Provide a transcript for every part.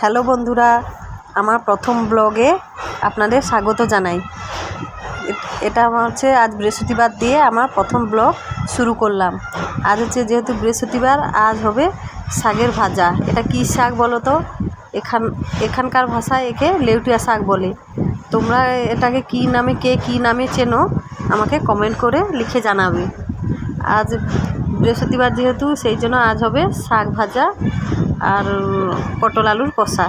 Hello বন্ধুরা, আমার প্রথম ব্লগে আপনাদের স্বাগত জানাই। এটা আমার হচ্ছে আজ বৃহস্পতিবার দিয়ে আমার প্রথম ব্লগ শুরু করলাম। আজ হচ্ছে যেহেতু বৃহস্পতিবার, আজ হবে শাকের ভাজা। এটা কী শাক বলো তো? এখানকার ভাষায় একে লেউটিয়া শাক বলে। তোমরা এটাকে কী নামে, কে কী নামে চেনো, আমাকে কমেন্ট করে লিখে জানাবে। আজ বৃহস্পতিবার যেহেতু, সেই জন্য আজ হবে শাক ভাজা আর পটল আলুর কষা।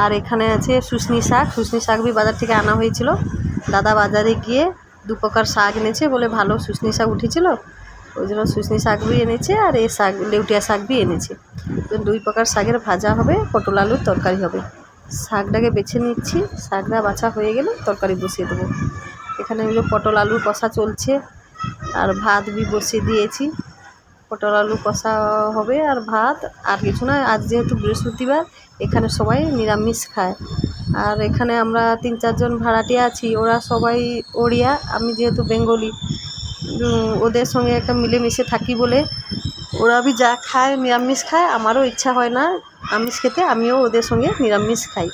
আর এখানে আছে শুশনি শাক বাজার থেকে আনা হয়েছিল। দাদা বাজারে গিয়ে 2 প্রকার শাক এনেছে, বলে ভালো শুশনি শাক উঠেছিল, ওই জন্য শুশনি শাক বি এনেছে আর এই শাক লেউটিয়া শাক বি এনেছে। তো 2 প্রকার শাকের ভাজা হবে, পটল আলুর তরকারি হবে। শাকটাকে বেছে নিচ্ছি, শাকটা বাছা হয়ে গেলে তরকারি বসিয়ে দেবো। এখানে পটল আলুর কষা চলছে আর ভাত বি বসিয়ে দিয়েছি। পটল আলু কষা হবে আর ভাত, আর কিছু না। আজ যেহেতু বৃহস্পতিবার, এখানে সবাই নিরামিষ খায়। আর এখানে আমরা 3-4 জন ভাড়াটিয়া আছি, ওরা সবাই ওড়িয়া, আমি যেহেতু বেঙ্গলি, ওদের সঙ্গে একটা মিলেমিশে থাকি বলে ওরা বি যা খায় নিরামিষ খায়। আমারও ইচ্ছা হয় না আমিষ খেতে, আমিও ওদের সঙ্গে নিরামিষ খাই।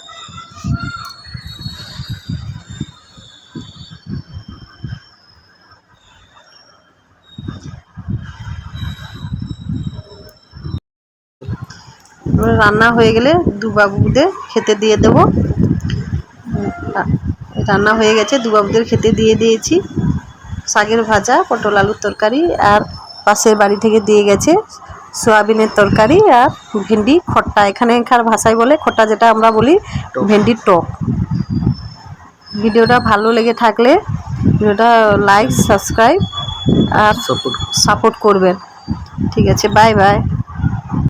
রান্না হয়ে গেলে 2 বাবুদের খেতে দিয়ে দেব। রান্না হয়ে গেছে, 2 বাবুদের খেতে দিয়ে দিয়েছি। শাকের ভাজা, পটল আলুর তরকারি, আর পাশের বাড়ি থেকে দিয়ে গেছে সয়াবিনের তরকারি আর ভেন্ডি খট্টা। এখানকার ভাষায় বলে খট্টা, যেটা আমরা বলি ভেন্ডির টক। ভিডিওটা ভালো লেগে থাকলে ভিডিওটা লাইক, সাবস্ক্রাইব আর সাপোর্ট করবেন। ঠিক আছে, বাই বাই।